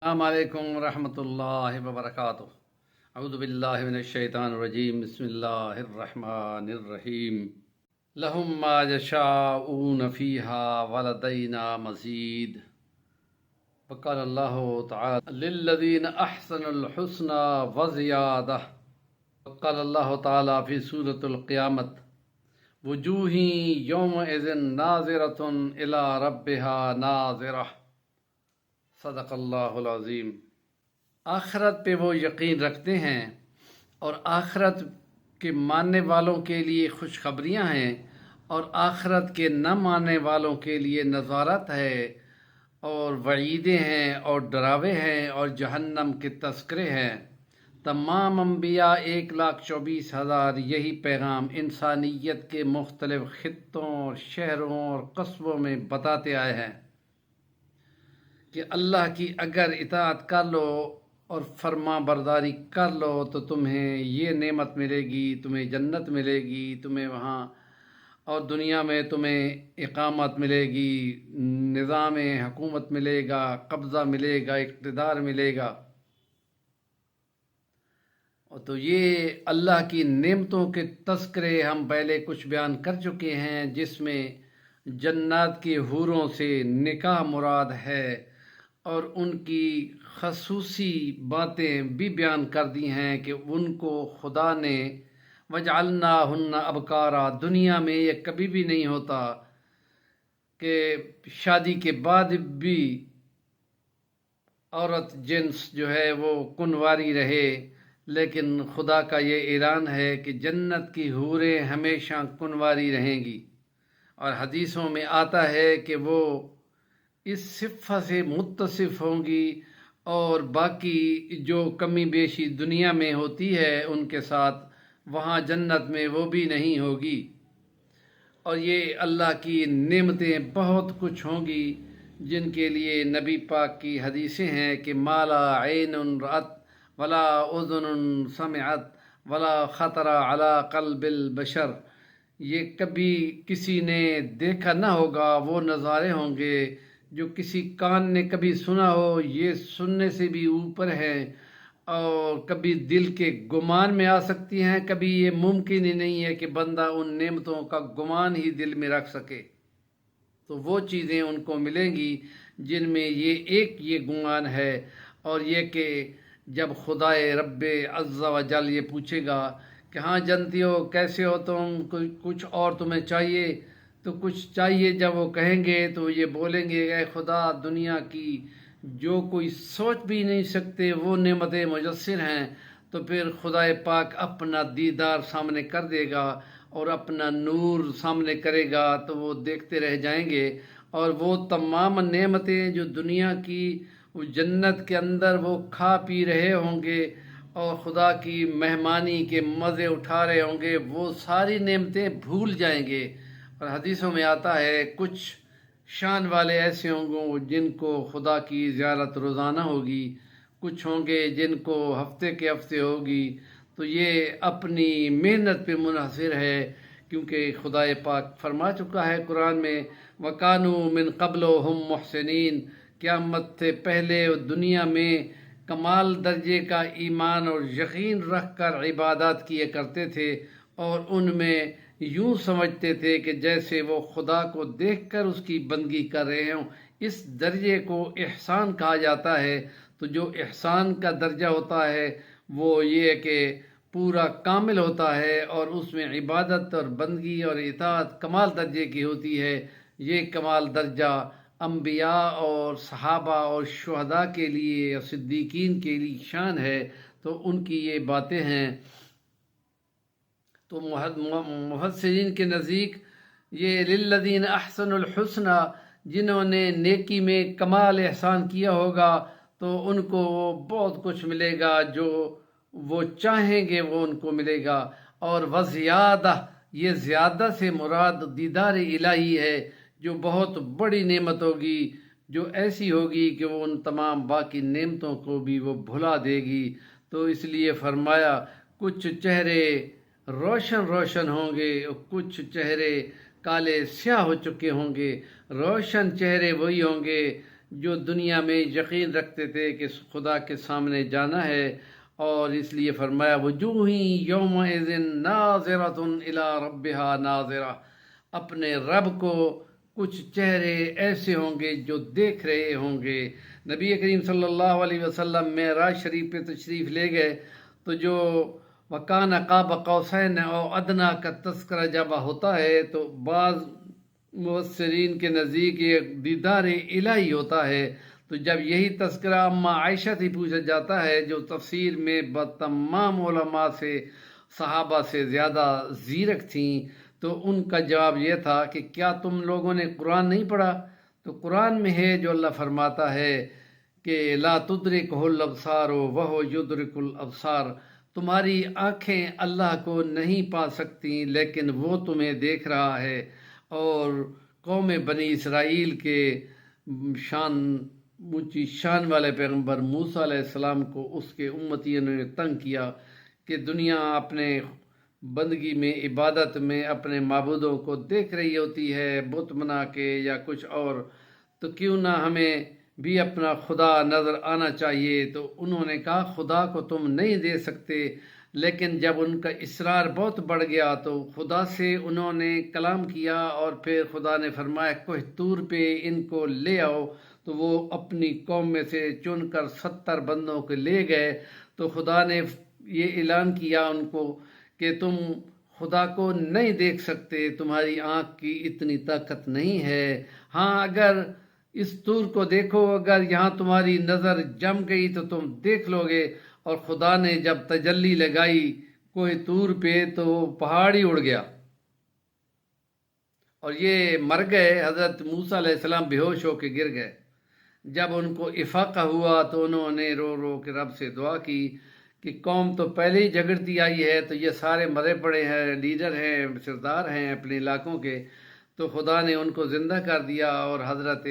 السلام علیکم ورحمۃ اللہ وبرکاتہ۔ اعوذ باللہ من الشیطان الرجیم، بسم اللہ الرحمن الرحیم۔ لہم ما یشاءون فیہا ولدینا مزید۔ وقال اللہ تعالی للذین احسنوا الحسنى وزیادہ۔ وقال اللہ تعالی فی سورۃ القیامت وجوہ یومئذ ناظرۃ الی ربہا ناظرہ۔ صدق اللہ العظیم۔ آخرت پہ وہ یقین رکھتے ہیں اور آخرت کے ماننے والوں کے لیے خوشخبریاں ہیں، اور آخرت کے نہ ماننے والوں کے لیے نذارت ہے اور وعیدیں ہیں اور ڈراوے ہیں اور جہنم کے تذکرے ہیں۔ تمام انبیاء 1,24,000 یہی پیغام انسانیت کے مختلف خطوں اور شہروں اور قصبوں میں بتاتے آئے ہیں کہ اللہ کی اگر اطاعت کر لو اور فرما برداری کر لو تو تمہیں یہ نعمت ملے گی، تمہیں جنت ملے گی، تمہیں وہاں اور دنیا میں تمہیں اقامت ملے گی، نظام حکومت ملے گا، قبضہ ملے گا، اقتدار ملے گا۔ تو یہ اللہ کی نعمتوں کے تذکرے ہم پہلے کچھ بیان کر چکے ہیں، جس میں جنات کی حوروں سے نکاح مراد ہے، اور ان کی خصوصی باتیں بھی بیان کر دی ہیں کہ ان کو خدا نے وَجَعَلْنَاهُنَّ أَبْكَارًا۔ دنیا میں یہ کبھی بھی نہیں ہوتا کہ شادی کے بعد بھی عورت جنس جو ہے وہ کنواری رہے، لیکن خدا کا یہ اعلان ہے کہ جنت کی حوریں ہمیشہ کنواری رہیں گی، اور حدیثوں میں آتا ہے کہ وہ اس صفت سے متصف ہوں گی، اور باقی جو کمی بیشی دنیا میں ہوتی ہے ان کے ساتھ وہاں جنت میں وہ بھی نہیں ہوگی۔ اور یہ اللہ کی نعمتیں بہت کچھ ہوں گی جن کے لیے نبی پاک کی حدیثیں ہیں کہ مالا عین رأت ولا اذن سمعت ولا خطر علی قلب البشر۔ یہ کبھی کسی نے دیکھا نہ ہوگا، وہ نظارے ہوں گے جو کسی کان نے کبھی سنا ہو، یہ سننے سے بھی اوپر ہیں، اور کبھی دل کے گمان میں آ سکتی ہیں، کبھی یہ ممکن ہی نہیں ہے کہ بندہ ان نعمتوں کا گمان ہی دل میں رکھ سکے۔ تو وہ چیزیں ان کو ملیں گی جن میں یہ گمان ہے، اور یہ کہ جب خدا رب عز و جل یہ پوچھے گا کہ ہاں جنتی ہو، کیسے ہو تم، کچھ اور تمہیں چاہیے تو کچھ چاہیے، جب وہ کہیں گے تو یہ بولیں گے اے خدا، دنیا کی جو کوئی سوچ بھی نہیں سکتے وہ نعمتیں میسر ہیں۔ تو پھر خدا پاک اپنا دیدار سامنے کر دے گا اور اپنا نور سامنے کرے گا، تو وہ دیکھتے رہ جائیں گے، اور وہ تمام نعمتیں جو دنیا کی وہ جنت کے اندر وہ کھا پی رہے ہوں گے اور خدا کی مہمانی کے مزے اٹھا رہے ہوں گے، وہ ساری نعمتیں بھول جائیں گے۔ اور حدیثوں میں آتا ہے کچھ شان والے ایسے ہوں گے جن کو خدا کی زیارت روزانہ ہوگی، کچھ ہوں گے جن کو ہفتے کے ہفتے ہوگی۔ تو یہ اپنی محنت پہ منحصر ہے، کیونکہ خدا پاک فرما چکا ہے قرآن میں وَكَانُوا مِن قَبْلُ هُم مُحْسِنِينَ۔ قیامت سے پہلے دنیا میں کمال درجے کا ایمان اور یقین رکھ کر عبادات کیے کرتے تھے، اور ان میں یوں سمجھتے تھے کہ جیسے وہ خدا کو دیکھ کر اس کی بندگی کر رہے ہوں۔ اس درجے کو احسان کہا جاتا ہے۔ تو جو احسان کا درجہ ہوتا ہے وہ یہ کہ پورا کامل ہوتا ہے، اور اس میں عبادت اور بندگی اور اطاعت کمال درجے کی ہوتی ہے۔ یہ کمال درجہ انبیاء اور صحابہ اور شہداء کے لیے اور صدیقین کے لیے شان ہے۔ تو ان کی یہ باتیں ہیں۔ تو محسنین کے نزدیک یہ للذین احسنوا الحسنى، جنہوں نے نیکی میں کمال احسان کیا ہوگا تو ان کو بہت کچھ ملے گا، جو وہ چاہیں گے وہ ان کو ملے گا، اور وزیادہ، یہ زیادہ سے مراد دیدار الہی ہے، جو بہت بڑی نعمت ہوگی، جو ایسی ہوگی کہ وہ ان تمام باقی نعمتوں کو بھی وہ بھلا دے گی۔ تو اس لیے فرمایا کچھ چہرے روشن روشن ہوں گے اور کچھ چہرے کالے سیاہ ہو چکے ہوں گے۔ روشن چہرے وہی ہوں گے جو دنیا میں یقین رکھتے تھے کہ خدا کے سامنے جانا ہے، اور اس لیے فرمایا وجوہ یومئذ ناظرۃ الی ربہا ناظرہ، اپنے رب کو کچھ چہرے ایسے ہوں گے جو دیکھ رہے ہوں گے۔ نبی کریم صلی اللہ علیہ وسلم معراج شریف پہ تشریف لے گئے تو جو وکان قاب قوسین او ادنا کا تذکرہ جب ہوتا ہے تو بعض مفسرین کے نزدیک یہ دیدار الہی ہوتا ہے۔ تو جب یہی تذکرہ اما عائشہ سے پوچھا جاتا ہے جو تفسیر میں تمام علماء سے صحابہ سے زیادہ زیرک تھیں، تو ان کا جواب یہ تھا کہ کیا تم لوگوں نے قرآن نہیں پڑھا؟ تو قرآن میں ہے جو اللہ فرماتا ہے کہ لا تدرکہ الابصار وہو یدرک الابصار، تمہاری آنکھیں اللہ کو نہیں پا سکتی لیکن وہ تمہیں دیکھ رہا ہے۔ اور قوم بنی اسرائیل کے اونچی شان والے پیغمبر موسیٰ علیہ السلام کو اس کے امتیوں نے تنگ کیا کہ دنیا اپنے بندگی میں، عبادت میں اپنے معبودوں کو دیکھ رہی ہوتی ہے بت بنا کے یا کچھ اور، تو کیوں نہ ہمیں بھی اپنا خدا نظر آنا چاہیے۔ تو انہوں نے کہا خدا کو تم نہیں دے سکتے، لیکن جب ان کا اصرار بہت بڑھ گیا تو خدا سے انہوں نے کلام کیا، اور پھر خدا نے فرمایا کوہ طور پہ ان کو لے آؤ، تو وہ اپنی قوم میں سے چن کر 70 بندوں کو لے گئے۔ تو خدا نے یہ اعلان کیا ان کو کہ تم خدا کو نہیں دیکھ سکتے، تمہاری آنکھ کی اتنی طاقت نہیں ہے، ہاں اگر اس طور کو دیکھو، اگر یہاں تمہاری نظر جم گئی تو تم دیکھ لو گے۔ اور خدا نے جب تجلی لگائی کوہ طور پہ تو وہ پہاڑ ہی اڑ گیا اور یہ مر گئے۔ حضرت موسیٰ علیہ السلام بے ہوش ہو کے گر گئے۔ جب ان کو افاقہ ہوا تو انہوں نے رو رو کے رب سے دعا کی کہ قوم تو پہلے ہی جھگڑتی آئی ہے، تو یہ سارے مرے پڑے ہیں، لیڈر ہیں، سردار ہیں اپنے علاقوں کے، تو خدا نے ان کو زندہ کر دیا۔ اور حضرت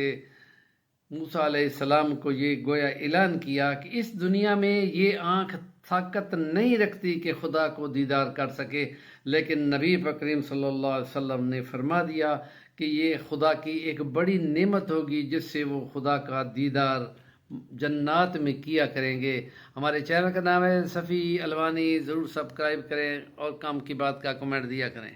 موسیٰ علیہ السلام کو یہ گویا اعلان کیا کہ اس دنیا میں یہ آنکھ طاقت نہیں رکھتی کہ خدا کو دیدار کر سکے، لیکن نبی کریم صلی اللہ علیہ وسلم نے فرما دیا کہ یہ خدا کی ایک بڑی نعمت ہوگی جس سے وہ خدا کا دیدار جنات میں کیا کریں گے۔ ہمارے چینل کا نام ہے صفی الوانی، ضرور سبسکرائب کریں اور کام کی بات کا کمنٹ دیا کریں۔